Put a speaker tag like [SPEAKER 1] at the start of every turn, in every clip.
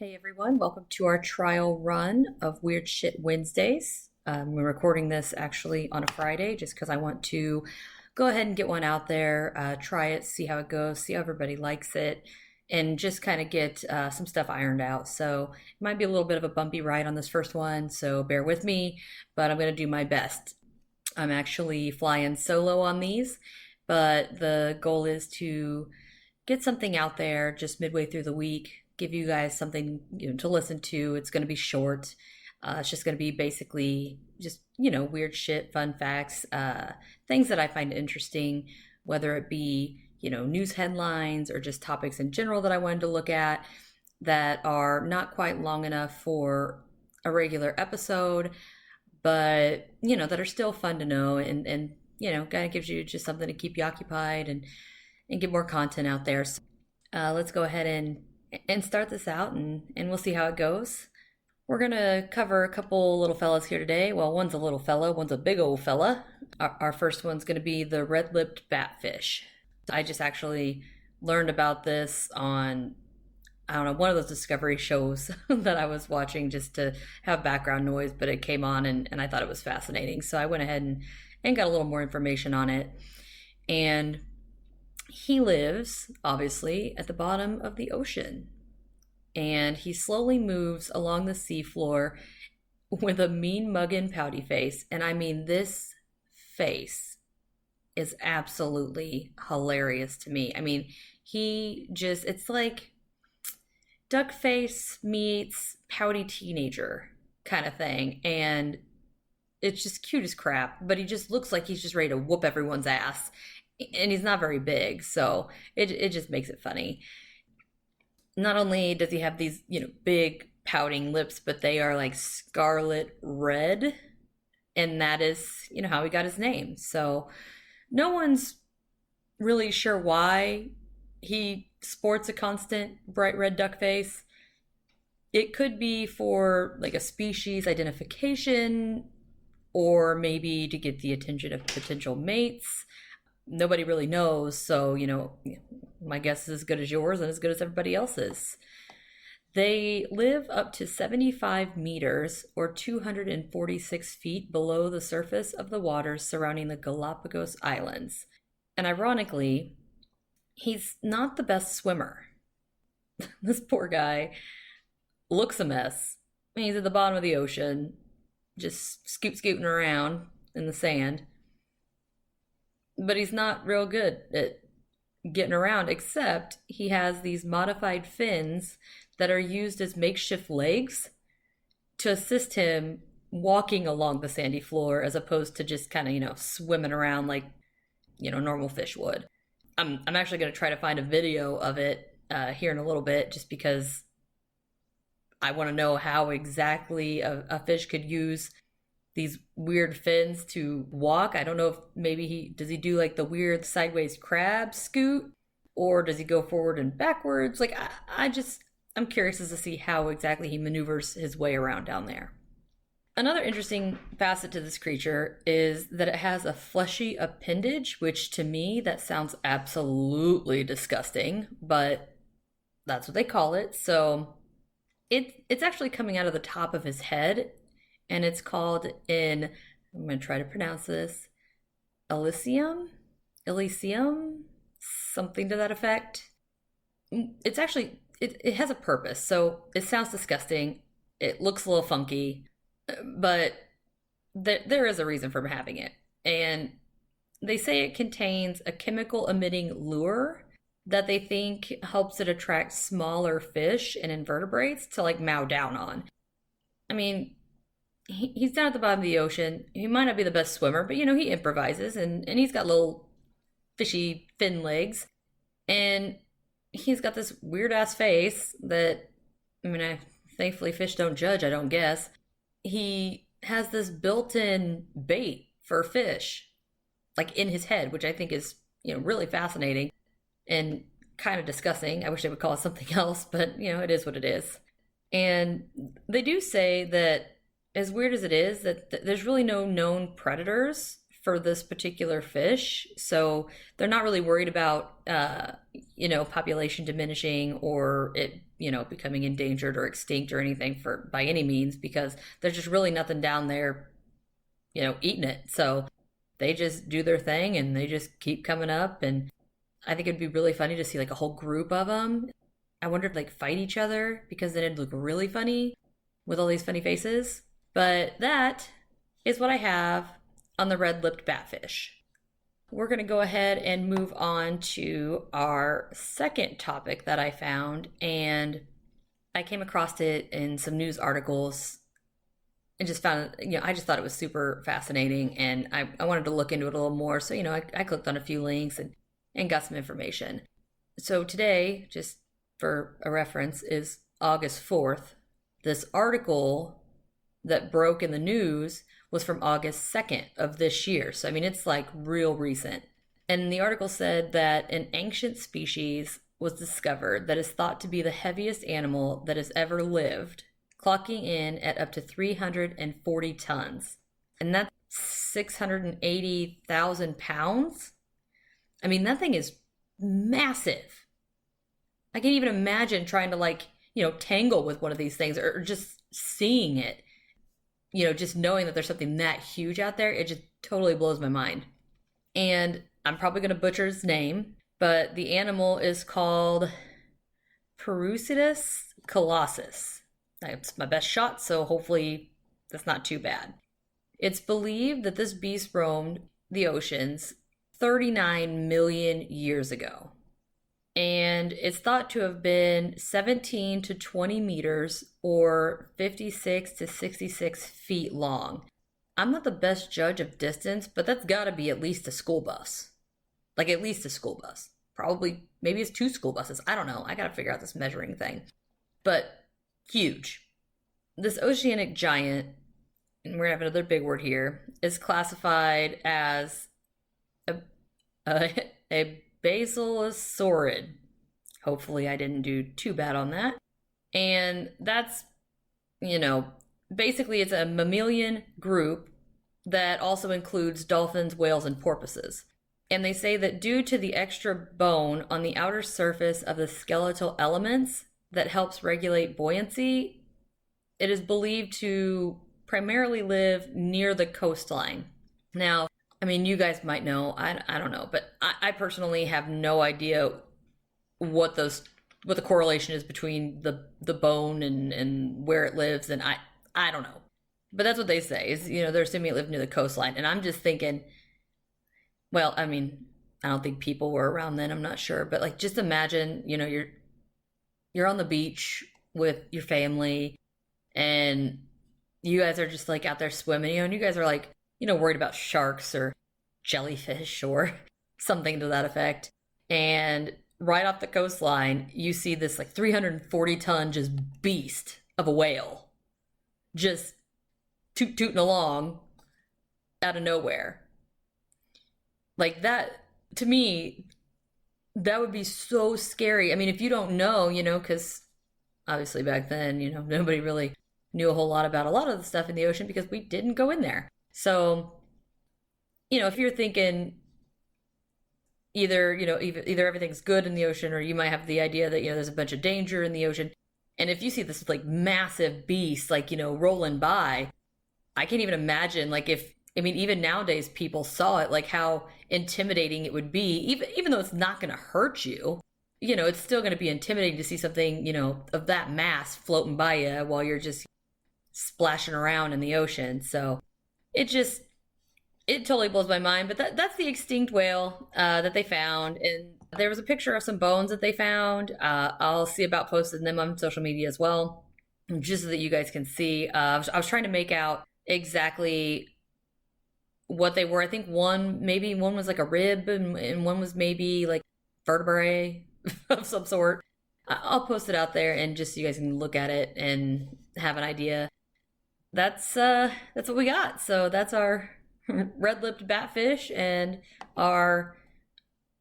[SPEAKER 1] Hey everyone, welcome to our trial run of Weird Shit Wednesdays. We're recording this actually on a Friday just because I want to go ahead and get one out there, try it, see how it goes, see how everybody likes it, and just kind of get some stuff ironed out. So it might be a little bit of a bumpy ride on this first one, so bear with me, but I'm going to do my best. I'm actually flying solo on these, but the goal is to get something out there just midway through the week, give you guys something to listen to. It's going to be short. It's just going to be basically just weird shit, fun facts, things that I find interesting, whether it be news headlines or just topics in general that I wanted to look at that are not quite long enough for a regular episode, but that are still fun to know and kind of gives you just something to keep you occupied and get more content out there. So, let's go ahead and start this out and we'll see how it goes. We're gonna cover a couple little fellas here today. Well, one's a little fella, one's a big old fella. Our first one's gonna be the red-lipped batfish. I just actually learned about this on, I don't know, one of those discovery shows that I was watching just to have background noise, but it came on and I thought it was fascinating. So I went ahead and got a little more information on it. And he lives, obviously, at the bottom of the ocean. And he slowly moves along the seafloor with a mean muggin' pouty face. And I mean, this face is absolutely hilarious to me. I mean, it's like duck face meets pouty teenager kind of thing. And it's just cute as crap, but he just looks like he's just ready to whoop everyone's ass. And he's not very big, so it just makes it funny. Not only does he have these, big pouting lips, but they are like scarlet red, and that is, how he got his name. So no one's really sure why he sports a constant bright red duck face. It could be for like a species identification, or maybe to get the attention of potential mates. Nobody really knows, so my guess is as good as yours and as good as everybody else's. They live up to 75 meters or 246 feet below the surface of the waters surrounding the Galapagos Islands. And ironically, he's not the best swimmer. This poor guy looks a mess. I mean, he's at the bottom of the ocean, just scooting around in the sand. But he's not real good at getting around, except he has these modified fins that are used as makeshift legs to assist him walking along the sandy floor as opposed to just kind of, swimming around like, normal fish would. I'm actually going to try to find a video of it here in a little bit just because I want to know how exactly a fish could use these weird fins to walk. I don't know if maybe does he do like the weird sideways crab scoot, or does he go forward and backwards? Like I'm curious as to see how exactly he maneuvers his way around down there. Another interesting facet to this creature is that it has a fleshy appendage, which to me that sounds absolutely disgusting, but that's what they call it. So it's actually coming out of the top of his head. And it's called I'm going to try to pronounce this, Elysium, something to that effect. It's actually, it has a purpose. So it sounds disgusting. It looks a little funky, but there is a reason for having it. And they say it contains a chemical emitting lure that they think helps it attract smaller fish and invertebrates to like mow down on. I mean, he's down at the bottom of the ocean. He might not be the best swimmer, but he improvises and he's got little fishy fin legs. And he's got this weird ass face that, thankfully fish don't judge, I don't guess. He has this built-in bait for fish, like in his head, which I think is, really fascinating and kind of disgusting. I wish they would call it something else, but, it is what it is. And they do say that, as weird as it is, that there's really no known predators for this particular fish. So they're not really worried about, population diminishing or it becoming endangered or extinct or anything for by any means, because there's just really nothing down there, eating it. So they just do their thing and they just keep coming up. And I think it'd be really funny to see like a whole group of them. I wonder if like fight each other, because then it'd look really funny with all these funny faces. But that is what I have on the red-lipped batfish. We're going to go ahead and move on to our second topic that I found, and I came across it in some news articles and just found, I just thought it was super fascinating, and I wanted to look into it a little more. So, I clicked on a few links and got some information. So today, just for a reference, is August 4th. This article that broke in the news was from August 2nd of this year. So, it's like real recent. And the article said that an ancient species was discovered that is thought to be the heaviest animal that has ever lived, clocking in at up to 340 tons. And that's 680,000 pounds. That thing is massive. I can't even imagine trying to tangle with one of these things, or just seeing it. Just knowing that there's something that huge out there, it just totally blows my mind. And I'm probably going to butcher his name, but the animal is called Pouty colossus. That's my best shot, so hopefully that's not too bad. It's believed that this beast roamed the oceans 39 million years ago. And it's thought to have been 17 to 20 meters or 56 to 66 feet long. I'm not the best judge of distance, but that's got to be at least a school bus. Like at least a school bus. Probably, maybe it's 2 school buses. I don't know. I got to figure out this measuring thing. But huge. This oceanic giant, and we're going to have another big word here, is classified as a basilosaurid. Hopefully I didn't do too bad on that. And that's, basically it's a mammalian group that also includes dolphins, whales, and porpoises. And they say that due to the extra bone on the outer surface of the skeletal elements that helps regulate buoyancy, it is believed to primarily live near the coastline. Now, you guys might know, I don't know, but I personally have no idea what the correlation is between the bone and where it lives, and I don't know. But that's what they say, is, they're assuming it lived near the coastline. And I'm just thinking, well, I don't think people were around then, I'm not sure, but just imagine, you're on the beach with your family and you guys are just out there swimming, and you guys are worried about sharks or jellyfish or something to that effect. And right off the coastline, you see this 340 ton just beast of a whale just tooting along out of nowhere. That, to me, that would be so scary. If you don't know, because obviously back then, nobody really knew a whole lot about a lot of the stuff in the ocean because we didn't go in there. So, if you're thinking either everything's good in the ocean, or you might have the idea that, there's a bunch of danger in the ocean. And if you see this massive beast, rolling by, I can't even imagine even nowadays people saw it, how intimidating it would be, even though it's not going to hurt you, it's still going to be intimidating to see something, of that mass floating by you while you're just splashing around in the ocean. So it totally blows my mind. But that's the extinct whale that they found. And there was a picture of some bones that they found. I'll see about posting them on social media as well, just so that you guys can see. I was trying to make out exactly what they were. I think one was a rib, and one was maybe vertebrae of some sort. I'll post it out there, and just so you guys can look at it and have an idea. That's what we got. So that's our red-lipped batfish and our,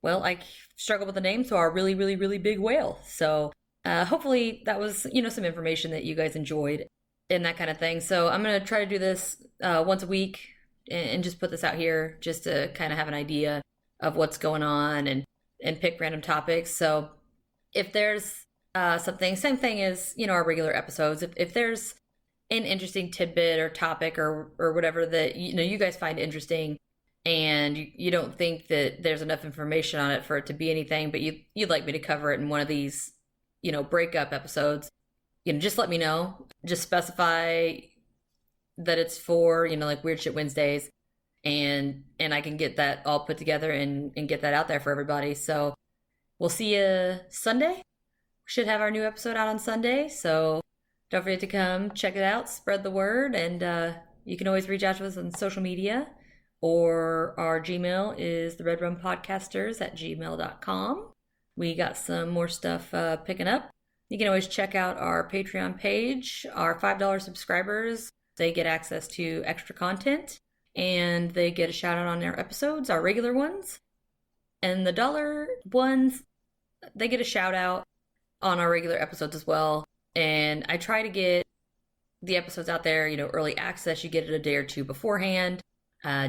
[SPEAKER 1] well, I struggle with the name, so our really, really, really big whale. So hopefully that was, some information that you guys enjoyed and that kind of thing. So I'm going to try to do this once a week and just put this out here just to kind of have an idea of what's going on and pick random topics. So if there's something. Same thing as, our regular episodes. If there's an interesting tidbit or topic or whatever that, you guys find interesting and you don't think that there's enough information on it for it to be anything, but you'd like me to cover it in one of these, breakup episodes, just let me know. Just specify that it's for, like Weird Shit Wednesdays, and I can get that all put together and get that out there for everybody. So we'll see you Sunday. We should have our new episode out on Sunday, so don't forget to come check it out, spread the word, and you can always reach out to us on social media, or our Gmail is theredrumpodcasters@gmail.com. We got some more stuff picking up. You can always check out our Patreon page. Our $5 subscribers, they get access to extra content, and they get a shout out on their episodes, our regular ones. And the dollar ones, they get a shout out on our regular episodes as well. And I try to get the episodes out there, early access. You get it a day or two beforehand,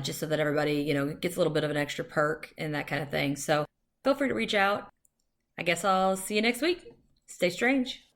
[SPEAKER 1] just so that everybody, gets a little bit of an extra perk and that kind of thing. So feel free to reach out. I guess I'll see you next week. Stay strange.